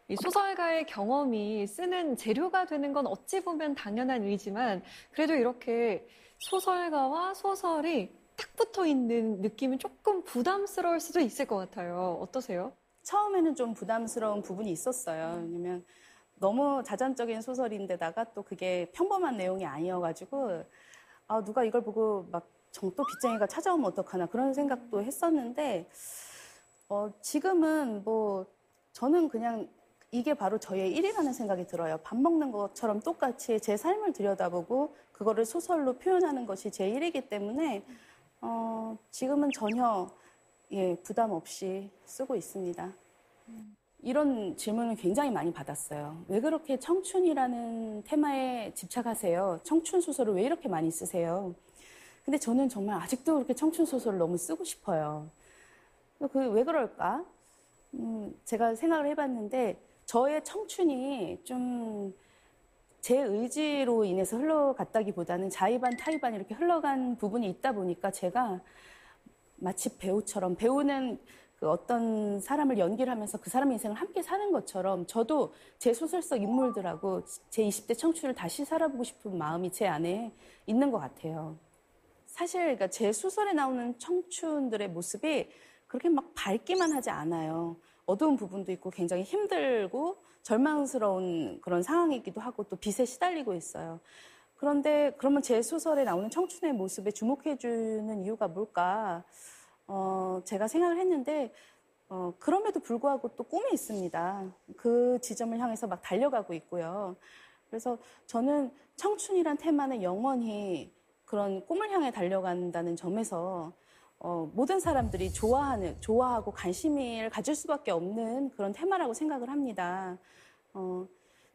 A: 이 소설가의 경험이 쓰는 재료가 되는 건 어찌 보면 당연한 일이지만, 그래도 이렇게 소설가와 소설이 딱 붙어 있는 느낌은 조금 부담스러울 수도 있을 것 같아요. 어떠세요?
B: 처음에는 좀 부담스러운 부분이 있었어요. 왜냐면 너무 자전적인 소설인데다가 또 그게 평범한 내용이 아니어가지고 누가 이걸 보고 막 또 빚쟁이가 찾아오면 어떡하나 그런 생각도 했었는데 지금은 저는 그냥 이게 바로 저의 일이라는 생각이 들어요. 밥 먹는 것처럼 똑같이 제 삶을 들여다보고 그거를 소설로 표현하는 것이 제 일이기 때문에 지금은 전혀 부담 없이 쓰고 있습니다. 이런 질문을 굉장히 많이 받았어요. 왜 그렇게 청춘이라는 테마에 집착하세요? 청춘 소설을 왜 이렇게 많이 쓰세요? 근데 저는 정말 아직도 그렇게 청춘 소설을 너무 쓰고 싶어요. 왜 그럴까? 제가 생각을 해봤는데 저의 청춘이 좀 제 의지로 인해서 흘러갔다기보다는 자의반 타의반 이렇게 흘러간 부분이 있다 보니까 제가 마치 배우처럼 배우는 그 어떤 사람을 연기를 하면서 그 사람의 인생을 함께 사는 것처럼 저도 제 소설 속 인물들하고 제 20대 청춘을 다시 살아보고 싶은 마음이 제 안에 있는 것 같아요. 사실 그러니까 제 소설에 나오는 청춘들의 모습이 그렇게 막 밝기만 하지 않아요. 어두운 부분도 있고 굉장히 힘들고 절망스러운 그런 상황이기도 하고 또 빚에 시달리고 있어요. 그런데 그러면 제 소설에 나오는 청춘의 모습에 주목해주는 이유가 뭘까? 제가 생각을 했는데 그럼에도 불구하고 또 꿈이 있습니다. 그 지점을 향해서 막 달려가고 있고요. 그래서 저는 청춘이란 테마는 영원히 그런 꿈을 향해 달려간다는 점에서 모든 사람들이 좋아하고 관심을 가질 수밖에 없는 그런 테마라고 생각을 합니다.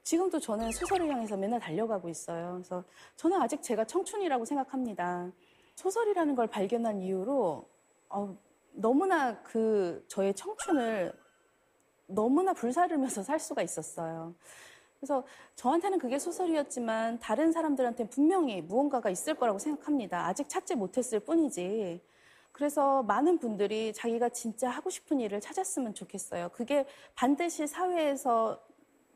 B: 지금도 저는 소설을 향해서 맨날 달려가고 있어요. 그래서 저는 아직 제가 청춘이라고 생각합니다. 소설이라는 걸 발견한 이후로 너무나 저의 청춘을 너무나 불사르면서 살 수가 있었어요. 그래서 저한테는 그게 소설이었지만 다른 사람들한테는 분명히 무언가가 있을 거라고 생각합니다. 아직 찾지 못했을 뿐이지. 그래서 많은 분들이 자기가 진짜 하고 싶은 일을 찾았으면 좋겠어요. 그게 반드시 사회에서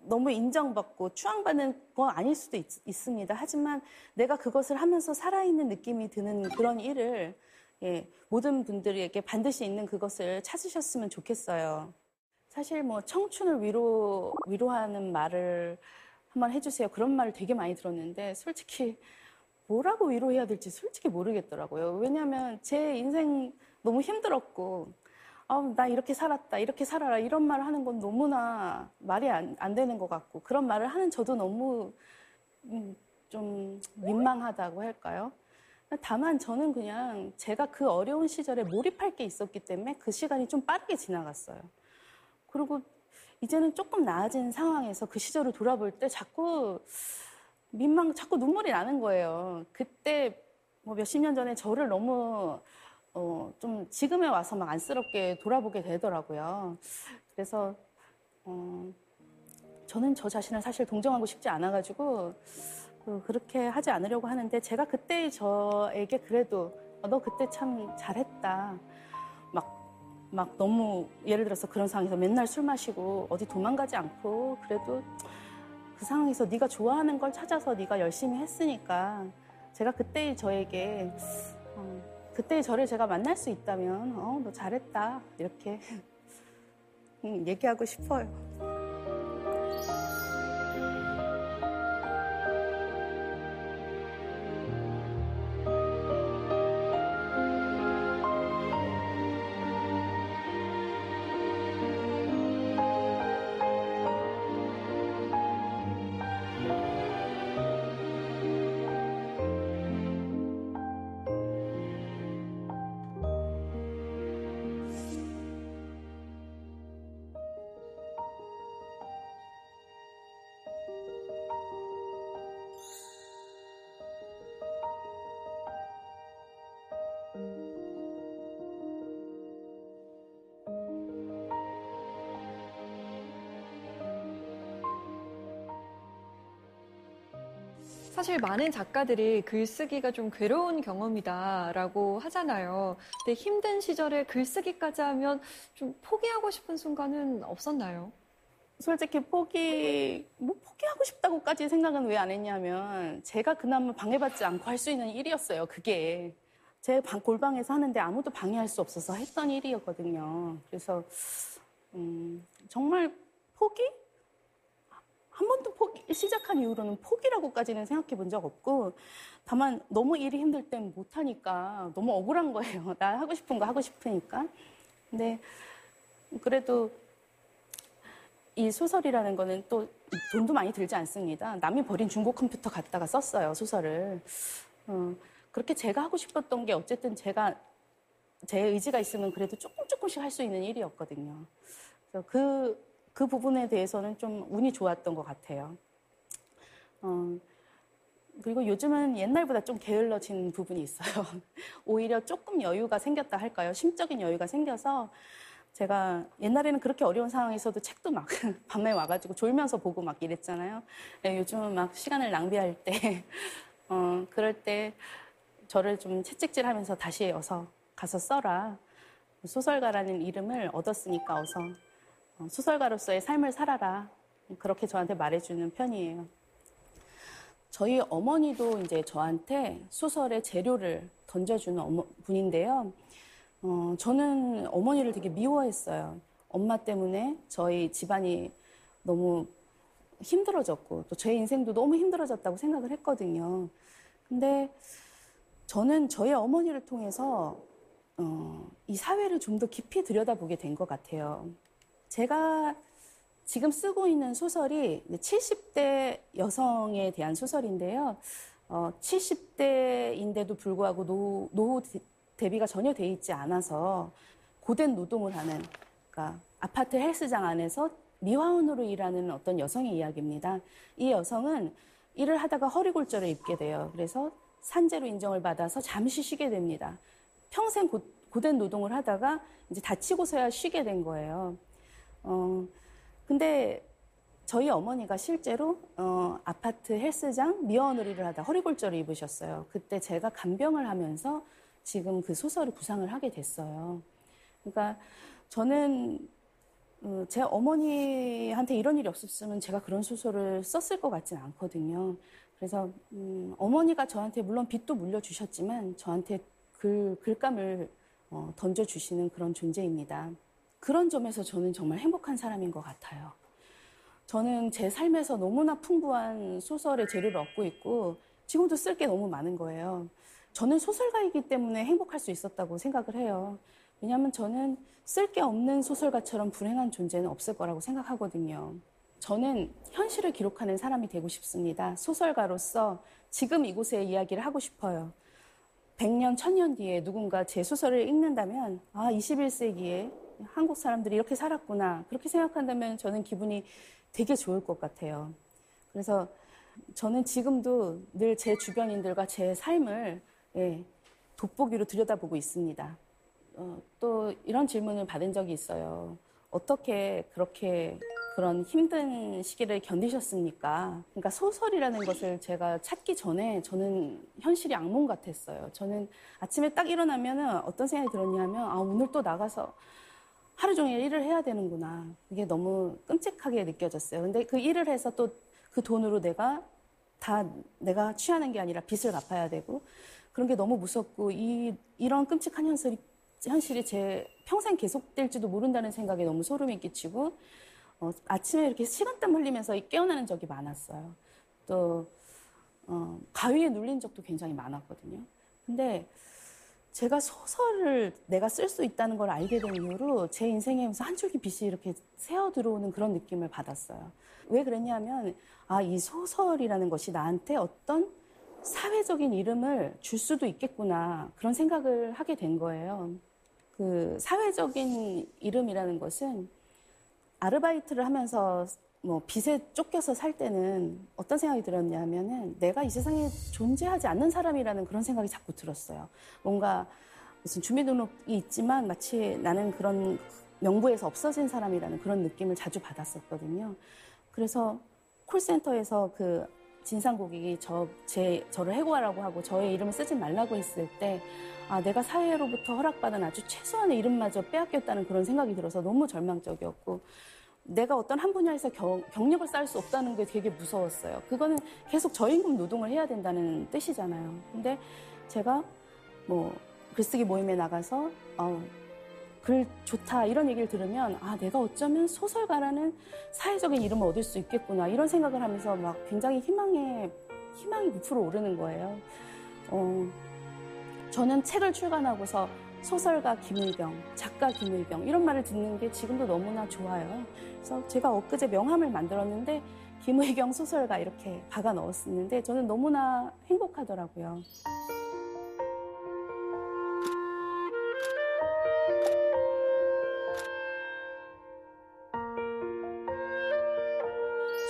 B: 너무 인정받고 추앙받는 건 아닐 수도 있습니다. 하지만 내가 그것을 하면서 살아있는 느낌이 드는 그런 일을 예, 모든 분들에게 반드시 있는 그것을 찾으셨으면 좋겠어요. 사실 뭐 청춘을 위로하는 말을 한번 해주세요. 그런 말을 되게 많이 들었는데 솔직히 뭐라고 위로해야 될지 솔직히 모르겠더라고요. 왜냐하면 제 인생 너무 힘들었고 나 이렇게 살았다, 이렇게 살아라 이런 말을 하는 건 너무나 말이 안 되는 것 같고 그런 말을 하는 저도 너무 좀 민망하다고 할까요? 다만 저는 그냥 제가 그 어려운 시절에 몰입할 게 있었기 때문에 그 시간이 좀 빠르게 지나갔어요. 그리고 이제는 조금 나아진 상황에서 그 시절을 돌아볼 때 자꾸 눈물이 나는 거예요. 그때 뭐 몇십 년 전에 저를 너무 좀 지금에 와서 막 안쓰럽게 돌아보게 되더라고요. 그래서 저는 저 자신을 사실 동정하고 싶지 않아가지고 그렇게 하지 않으려고 하는데 제가 그때 저에게 그래도 너 그때 참 잘했다. 막 너무 예를 들어서 그런 상황에서 맨날 술 마시고 어디 도망가지 않고 그래도 그 상황에서 네가 좋아하는 걸 찾아서 네가 열심히 했으니까 제가 그때의 저에게 그때의 저를 제가 만날 수 있다면 너 잘했다 이렇게 얘기하고 싶어요.
A: 사실 많은 작가들이 글쓰기가 좀 괴로운 경험이다라고 하잖아요. 근데 힘든 시절에 글쓰기까지 하면 좀 포기하고 싶은 순간은 없었나요?
B: 솔직히 포기하고 싶다고까지 생각은 왜 안 했냐면 제가 그나마 방해받지 않고 할 수 있는 일이었어요. 그게 제 골방에서 하는데 아무도 방해할 수 없어서 했던 일이었거든요. 그래서 정말 한 번도 시작한 이후로는 포기라고까지는 생각해 본 적 없고 다만 너무 일이 힘들 땐 못하니까 너무 억울한 거예요. 나 하고 싶은 거 하고 싶으니까. 근데 그래도 이 소설이라는 거는 또 돈도 많이 들지 않습니다. 남이 버린 중고 컴퓨터 갖다가 썼어요, 소설을. 그렇게 제가 하고 싶었던 게 어쨌든 제 의지가 있으면 그래도 조금씩 할 수 있는 일이었거든요. 그래서 그 부분에 대해서는 좀 운이 좋았던 것 같아요. 그리고 요즘은 옛날보다 좀 게을러진 부분이 있어요. 오히려 조금 여유가 생겼다 할까요? 심적인 여유가 생겨서 제가 옛날에는 그렇게 어려운 상황에서도 책도 막 밤에 와가지고 졸면서 보고 막 이랬잖아요. 네, 요즘은 막 시간을 낭비할 때, 그럴 때 저를 좀 채찍질하면서 다시 어서 가서 써라. 소설가라는 이름을 얻었으니까 어서 소설가로서의 삶을 살아라. 그렇게 저한테 말해주는 편이에요. 저희 어머니도 이제 저한테 소설의 재료를 던져주는 분인데요. 저는 어머니를 되게 미워했어요. 엄마 때문에 저희 집안이 너무 힘들어졌고 또 제 인생도 너무 힘들어졌다고 생각을 했거든요. 근데 저는 저희 어머니를 통해서 이 사회를 좀 더 깊이 들여다보게 된 것 같아요. 제가 지금 쓰고 있는 소설이 70대 여성에 대한 소설인데요. 70대인데도 불구하고 노후 대비가 전혀 돼 있지 않아서 고된 노동을 하는, 그러니까 아파트 헬스장 안에서 미화원으로 일하는 어떤 여성의 이야기입니다. 이 여성은 일을 하다가 허리골절을 입게 돼요. 그래서 산재로 인정을 받아서 잠시 쉬게 됩니다. 평생 고된 노동을 하다가 이제 다치고서야 쉬게 된 거예요. 근데 저희 어머니가 실제로 아파트 헬스장 미화원으로 일을 하다 허리골절을 입으셨어요. 그때 제가 간병을 하면서 지금 그 소설을 구상을 하게 됐어요. 그러니까 저는 제 어머니한테 이런 일이 없었으면 제가 그런 소설을 썼을 것 같지는 않거든요. 그래서 어머니가 저한테 물론 빚도 물려주셨지만 저한테 글감을 던져주시는 그런 존재입니다. 그런 점에서 저는 정말 행복한 사람인 것 같아요. 저는 제 삶에서 너무나 풍부한 소설의 재료를 얻고 있고 지금도 쓸 게 너무 많은 거예요. 저는 소설가이기 때문에 행복할 수 있었다고 생각을 해요. 왜냐하면 저는 쓸 게 없는 소설가처럼 불행한 존재는 없을 거라고 생각하거든요. 저는 현실을 기록하는 사람이 되고 싶습니다. 소설가로서 지금 이곳의 이야기를 하고 싶어요. 100년, 1000년 뒤에 누군가 제 소설을 읽는다면 21세기에 한국 사람들이 이렇게 살았구나. 그렇게 생각한다면 저는 기분이 되게 좋을 것 같아요. 그래서 저는 지금도 늘 제 주변인들과 제 삶을 돋보기로 들여다보고 있습니다. 또 이런 질문을 받은 적이 있어요. 어떻게 그렇게 그런 힘든 시기를 견디셨습니까? 그러니까 소설이라는 것을 제가 찾기 전에 저는 현실이 악몽 같았어요. 저는 아침에 딱 일어나면 어떤 생각이 들었냐면 오늘 또 나가서 하루 종일 일을 해야 되는구나. 이게 너무 끔찍하게 느껴졌어요. 근데 그 일을 해서 또 그 돈으로 내가 취하는 게 아니라 빚을 갚아야 되고 그런 게 너무 무섭고 이런 끔찍한 현실이 제 평생 계속될지도 모른다는 생각에 너무 소름이 끼치고 아침에 이렇게 식은땀 흘리면서 깨어나는 적이 많았어요. 또 가위에 눌린 적도 굉장히 많았거든요. 근데 제가 소설을 내가 쓸 수 있다는 걸 알게 된 이후로 제 인생에 한 줄기 빛이 이렇게 새어 들어오는 그런 느낌을 받았어요. 왜 그랬냐면 이 소설이라는 것이 나한테 어떤 사회적인 이름을 줄 수도 있겠구나 그런 생각을 하게 된 거예요. 그 사회적인 이름이라는 것은 아르바이트를 하면서 빚에 쫓겨서 살 때는 어떤 생각이 들었냐면은 내가 이 세상에 존재하지 않는 사람이라는 그런 생각이 자꾸 들었어요. 뭔가 무슨 주민등록이 있지만 마치 나는 그런 명부에서 없어진 사람이라는 그런 느낌을 자주 받았었거든요. 그래서 콜센터에서 그 진상고객이 저를 해고하라고 하고 저의 이름을 쓰지 말라고 했을 때 내가 사회로부터 허락받은 아주 최소한의 이름마저 빼앗겼다는 그런 생각이 들어서 너무 절망적이었고 내가 어떤 한 분야에서 경력을 쌓을 수 없다는 게 되게 무서웠어요. 그거는 계속 저임금 노동을 해야 된다는 뜻이잖아요. 근데 제가 글쓰기 모임에 나가서 글 좋다 이런 얘기를 들으면 내가 어쩌면 소설가라는 사회적인 이름을 얻을 수 있겠구나 이런 생각을 하면서 막 굉장히 희망이 부풀어 오르는 거예요. 저는 책을 출간하고서 소설가 김의경, 작가 김의경 이런 말을 듣는 게 지금도 너무나 좋아요. 그래서 제가 엊그제 명함을 만들었는데 김의경 소설가 이렇게 박아 넣었었는데 저는 너무나 행복하더라고요.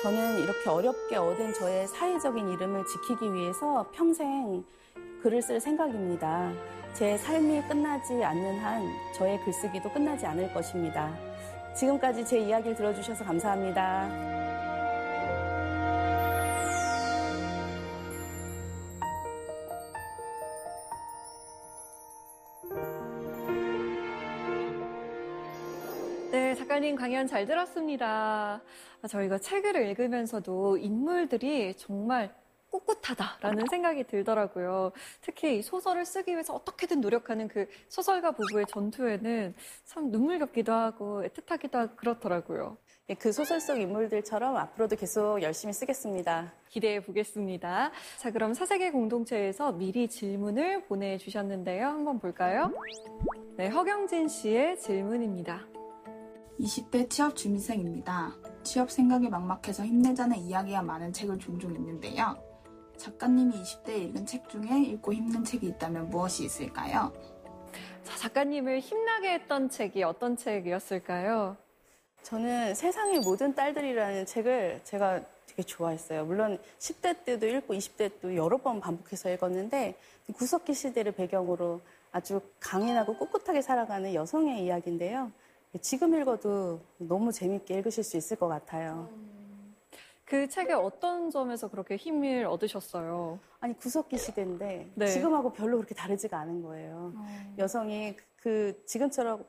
B: 저는 이렇게 어렵게 얻은 저의 사회적인 이름을 지키기 위해서 평생 글을 쓸 생각입니다. 제 삶이 끝나지 않는 한 저의 글쓰기도 끝나지 않을 것입니다. 지금까지 제 이야기를 들어주셔서 감사합니다.
A: 네, 작가님 강연 잘 들었습니다. 저희가 책을 읽으면서도 인물들이 정말 꿋꿋하다라는 생각이 들더라고요. 특히 이 소설을 쓰기 위해서 어떻게든 노력하는 그 소설가 부부의 전투에는 참 눈물겹기도 하고 애틋하기도 하고 그렇더라고요.
B: 그 소설 속 인물들처럼 앞으로도 계속 열심히 쓰겠습니다.
A: 기대해 보겠습니다. 자, 그럼 사색의 공동체에서 미리 질문을 보내주셨는데요. 한번 볼까요? 네, 허경진 씨의 질문입니다.
D: 20대 취업 준비생입니다. 취업 생각이 막막해서 힘내자는 이야기가 많은 책을 종종 읽는데요. 작가님이 20대에 읽은 책 중에 읽고 힘든 책이 있다면 무엇이 있을까요?
A: 자, 작가님을 힘나게 했던 책이 어떤 책이었을까요?
B: 저는 세상의 모든 딸들이라는 책을 제가 되게 좋아했어요. 물론 10대 때도 읽고 20대 때도 여러 번 반복해서 읽었는데 구석기 시대를 배경으로 아주 강인하고 꿋꿋하게 살아가는 여성의 이야기인데요. 지금 읽어도 너무 재밌게 읽으실 수 있을 것 같아요.
A: 그 책의 어떤 점에서 그렇게 힘을 얻으셨어요?
B: 아니 구석기 시대인데
A: 네.
B: 지금하고 별로 그렇게 다르지가 않은 거예요. 여성이 지금처럼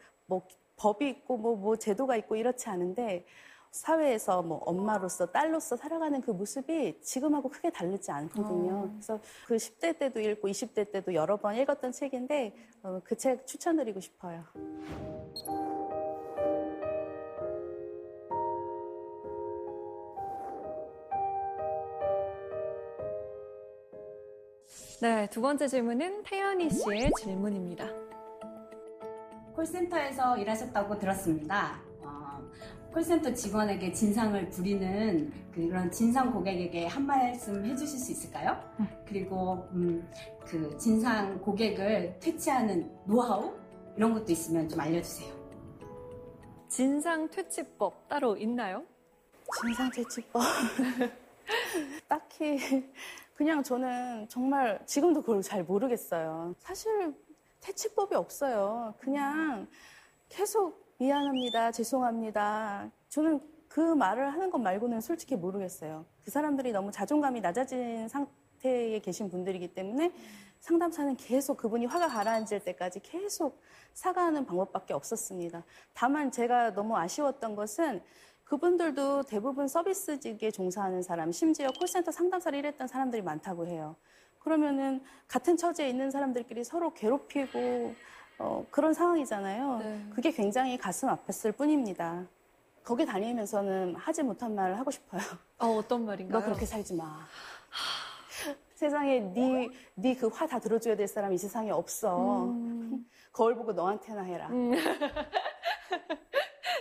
B: 법이 있고 뭐 제도가 있고 이렇지 않은데 사회에서 뭐 엄마로서 딸로서 살아가는 그 모습이 지금하고 크게 다르지 않거든요. 그래서 그 10대 때도 읽고 20대 때도 여러 번 읽었던 책인데 그 책 추천드리고 싶어요.
A: 네, 두 번째 질문은 태연이 씨의 질문입니다.
E: 콜센터에서 일하셨다고 들었습니다. 콜센터 직원에게 진상을 부리는 그런 진상 고객에게 한 말씀 해주실 수 있을까요? 그리고 그 진상 고객을 퇴치하는 노하우 이런 것도 있으면 좀 알려주세요.
A: 진상 퇴치법 따로 있나요?
B: 진상 퇴치법. 딱히 그냥 저는 정말 지금도 그걸 잘 모르겠어요. 사실 퇴치법이 없어요. 그냥 계속 미안합니다, 죄송합니다. 저는 그 말을 하는 것 말고는 솔직히 모르겠어요. 그 사람들이 너무 자존감이 낮아진 상태에 계신 분들이기 때문에 상담사는 계속 그분이 화가 가라앉을 때까지 계속 사과하는 방법밖에 없었습니다. 다만 제가 너무 아쉬웠던 것은 그분들도 대부분 서비스직에 종사하는 사람, 심지어 콜센터 상담사를 일했던 사람들이 많다고 해요. 그러면은 같은 처지에 있는 사람들끼리 서로 괴롭히고 그런 상황이잖아요.
A: 네.
B: 그게 굉장히 가슴 아팠을 뿐입니다. 거기 다니면서는 하지 못한 말을 하고 싶어요.
A: 어떤 말인가요?
B: 너 그렇게 살지 마. 세상에 네 그 화 다 들어줘야 될 사람 이 세상에 없어. 거울 보고 너한테나 해라.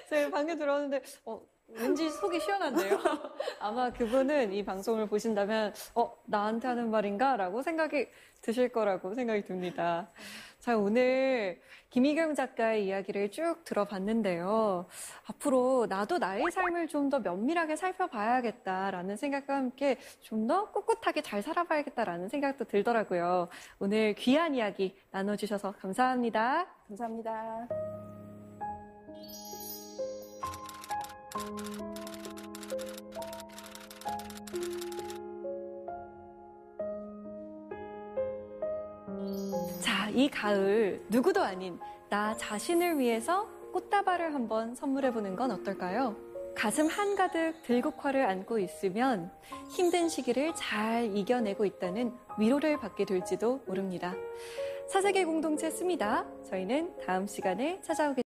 A: 제가 방금 들었는데 왠지 속이 시원한데요. 아마 그분은 이 방송을 보신다면 나한테 하는 말인가? 라고 생각이 드실 거라고 생각이 듭니다. 자, 오늘 김희경 작가의 이야기를 쭉 들어봤는데요. 앞으로 나도 나의 삶을 좀 더 면밀하게 살펴봐야겠다라는 생각과 함께 좀 더 꿋꿋하게 잘 살아봐야겠다라는 생각도 들더라고요. 오늘 귀한 이야기 나눠주셔서 감사합니다.
B: 감사합니다.
A: 자, 이 가을 누구도 아닌 나 자신을 위해서 꽃다발을 한번 선물해보는 건 어떨까요? 가슴 한가득 들국화를 안고 있으면 힘든 시기를 잘 이겨내고 있다는 위로를 받게 될지도 모릅니다. 사색의 공동체 씁니다. 저희는 다음 시간에 찾아오겠습니다.